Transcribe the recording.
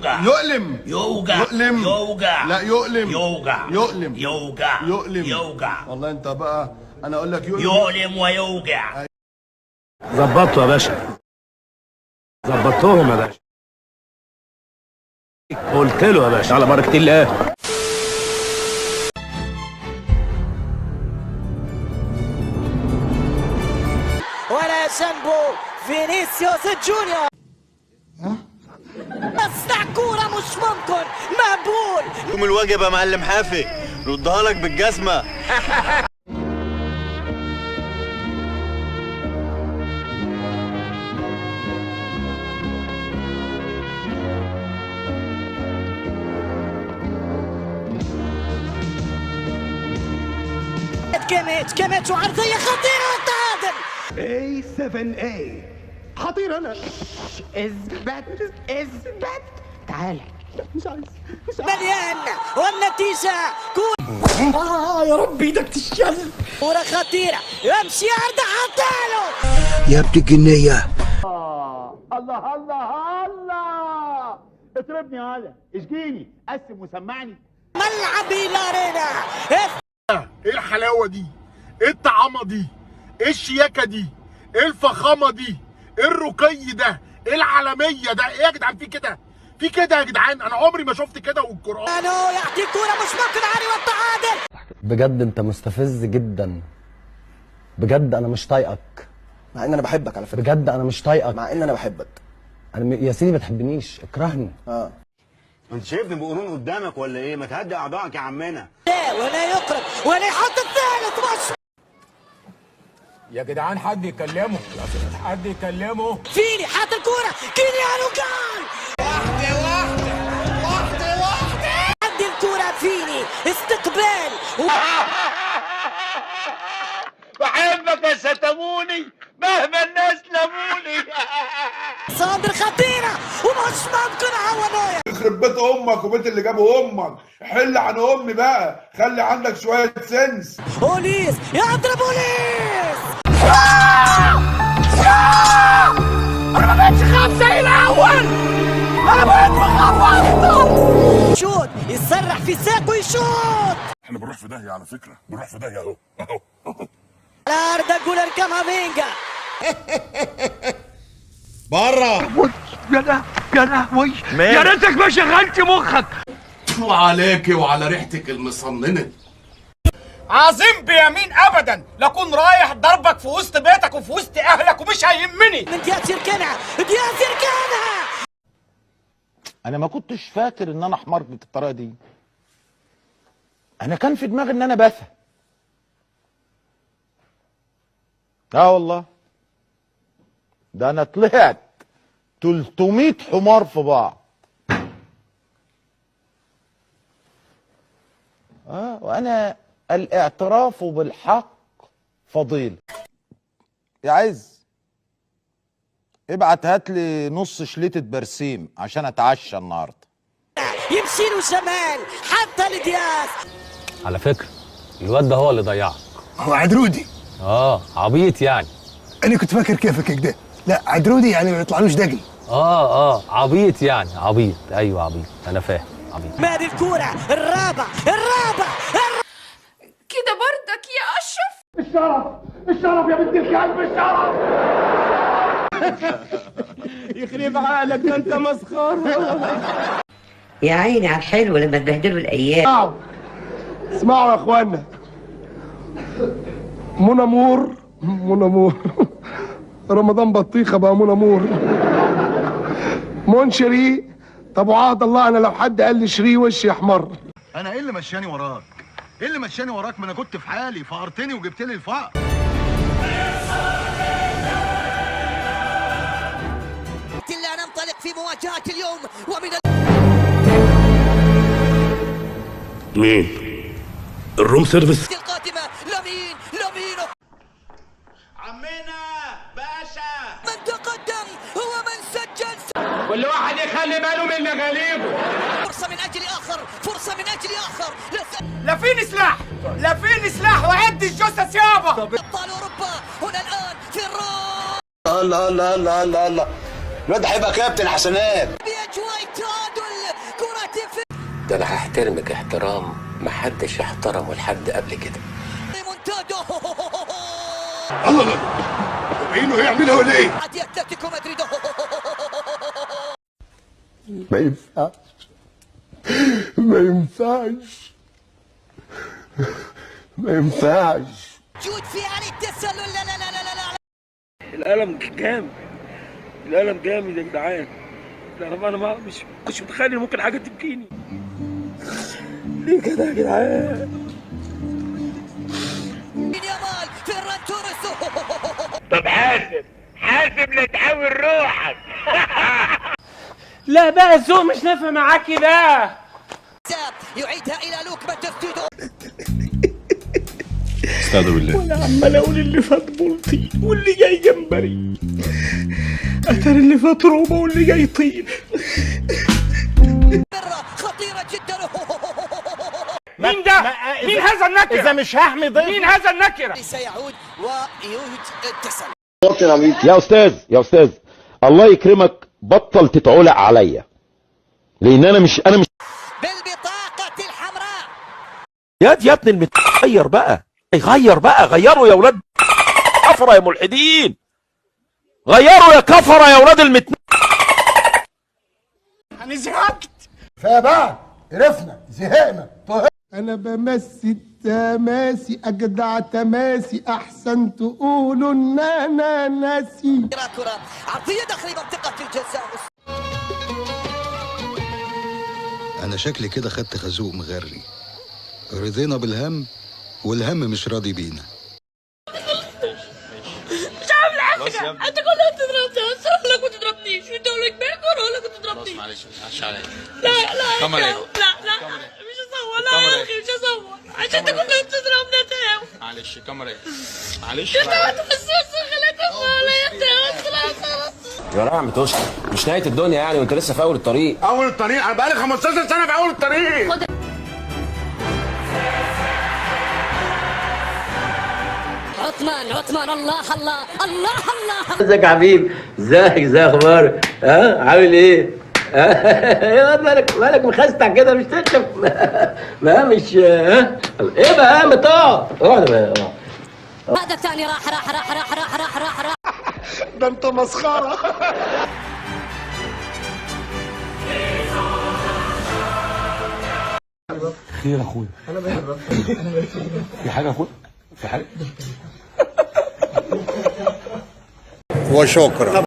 يوجع يؤلم يوجع يؤلم يوجع لا يؤلم يوجع يؤلم يوجع يؤلم يوجع والله انت بقى انا اقول لك يؤلم ويوجع. ظبطته يا باشا، ظبطتهم يا باشا، قلت له يا باشا على بركة الله. ولا جنبه فينيسيوس جونيور. اصنع كورة مش ممكن مقبول. قوم الواجب يا معلم حافي، ردها لك بالجزمة. كيميتش وعرضية خطيرة والتعادل. A7A خطير. انا اثبت تعال. مش عايز مليان والنتيجة يا رب ايدك تشل. كورة خطيرة يمشي عرضة حطاله يا بتجنية. الله الله الله، اضربني هلا، اشجيني، قسم وسمعني. ملعبي لارينا. ايه الحلاوه دي؟ ايه الطعامه دي؟ ايه الشياكه دي؟ ايه الفخامه دي؟ ايه الرقي ده؟ ايه العالميه ده؟ ايه يا جدعان في كده؟ في كده يا جدعان؟ انا عمري ما شفت كده والقران. يعطي كورة مش ممكن عاري والتعادل. بجد انت مستفز جدا، بجد انا مش طايقك، مع ان انا بحبك على فكره. بجد انا مش طايقك، مع ان انا بحبك. يا سيدي ما تحبنيش، اكرهني. انت شايفني بقرون قدامك ولا ايه؟ ما تهدي اعضائك يا عمنا. ولا يقرب ولا يحط الثالث. مش يا جدعان حد يكلمه، حد يكلمه. فيني حاط الكورة كيليان وجول. واحدة عدي الكورة فيني استقبال. بحبك يا ستموني مهما الناس لموني. صادر خطيرة ومش ممكن عوضايا. يخرب بيت امك وبيت اللي جابه امك، حل عن امي بقى، خلي عندك شويه سنس. اوليس يضرب اوليس. انا ما بقتش خاف زي الاول، انا بقيت بخاف اكتر. شوت يسرح في ساقه ويشوت. احنا بنروح في داهيه على فكره، بنروح في داهيه اهو اهو. الارض جولر كامافينجا. بره يا لهوي، يا ريتك ما شغلت مخك. وعليكي وعلى ريحتك المصننه. عظيم بيمين ابدا لكون رايح ضربك في وسط بيتك وفي وسط اهلك ومش هيهمني. من دياز يركنها دياز يركنها. انا ما كنتش فاكر ان انا حمار بالطريقه دي، انا كان في دماغي ان انا بفهم. والله ده انا طلعت 300 حمار في بعض. وانا الاعتراف بالحق فضيلة. يا عز ابعت هات لي نص شليتة برسيم عشان اتعشى النهارده. يمشي له شمال حتى لدياز. على فكرة الواد ده هو اللي ضيعك. هو عدرودي. عبيط يعني. انا كنت فاكر كيفك كده. لا عدرودي يعني ما يطلعلوش دقل. عبيط يعني، عبيط. ايوه عبيط، انا فاهم عبيط. مادي الكورة الرابع كده برضك يا اشرف. الشرف يا بنت الكلب، الشرف. يخرب عقلك ده انت مسخره. يا عيني على الحلو لما تبهدلوا الايام. اسمعوا يا اخوانا، منامور رمضان بطيخه بقى منامور منشري. طب وعهد الله انا لو حد قال لي شري وشي احمر. انا ايه اللي مشاني وراك؟ ايه اللي مشاني وراك؟ ما انا كنت في حالي، فقرتني وجبت لي الفقر. لا ننطلق في مواجهة اليوم ومن مين؟ الروم سيرفيس القادمة. لمين عمنا باشا، من تقدم هو من سجل. كل واحد يخلي باله من مغاليبه. فرصة من أجل آخر. لا فيني سلاح وعد الجثث يابا. أبطال أوروبا هنا الآن في الروم. الله الله الله الله الله، الواد هيبقى كابتن حسنات. بأجواء تعادل ده انا هحترمك احترام محدش احترمه لحد قبل كده. الله عينه هيعملها ولا ايه؟ اتلتيكو مدريد. ما ينفعش ما ينفعش ما ينفعش. جود في علي التسلل. لا لا لا لا لا. القلم جامد، القلم جامد يا جدعان. انا ما مش متخيل ممكن حاجه تبكيني. ليه كده يا جدعان؟ يامال فيران توريس. طب حاسب لا تحول روحك. لا بقى الذوق مش نافع معاكي بقى. يعيدها الى لوكمان تسديده. استهدوا بالله. وانا عمال اقول اللي فات بولتي واللي جاي جمبري، اتاري اللي فات روما واللي جاي طين. خطيره جدا. مين ده؟ مين هذا النكره؟ اذا مش هحمي ضيف مين هذا النكره؟ سيعود ويعيد التسلل. يا استاذ الله يكرمك بطل تتعلق عليا، لان انا مش بالبطاقه الحمراء. يا ابني المتغير بقى، غيروا يا ولاد كفره يا ملحدين، غيروا يا كفره يا ولاد انا زهقت. فبقى عرفنا زهقنا. انا بمسي التماسي اجدع تماسي احسن تقولوا ان انا ناسي. كره عرضيه داخل منطقه الجزاء. انا شكلي كده خدت خازوق مغري، رضينا بالهم والهم مش راضي بينا. مش عامل حاجه، انت كلها بتضربني. اصل لك ما تضربنيش، انت ولا كبير ولا لك ما تضربنيش. معلش معلش عليا. لا مش هصور. لا يا اخي مش هصور عشان انت كلها بتضربني يا تاو. معلش كاميرا معلش يا تاو. بس خليك يا تاو. يا جماعه بتوش مش نهايه الدنيا يعني، وانت لسه في اول الطريق. انا بقالي 15 سنه في اول الطريق. عثمان الله. ازيك يا حبيبي؟ ازيك اخبارك؟ عامل ايه؟ مالك مخستع كده مش تشرب؟ ما مش ايه بقى ما تقعد بقى. هذا الثاني راح. ده انت مسخره. خير يا اخويا. في حاجه يا اخويا؟ في حاجه؟ وشكرا.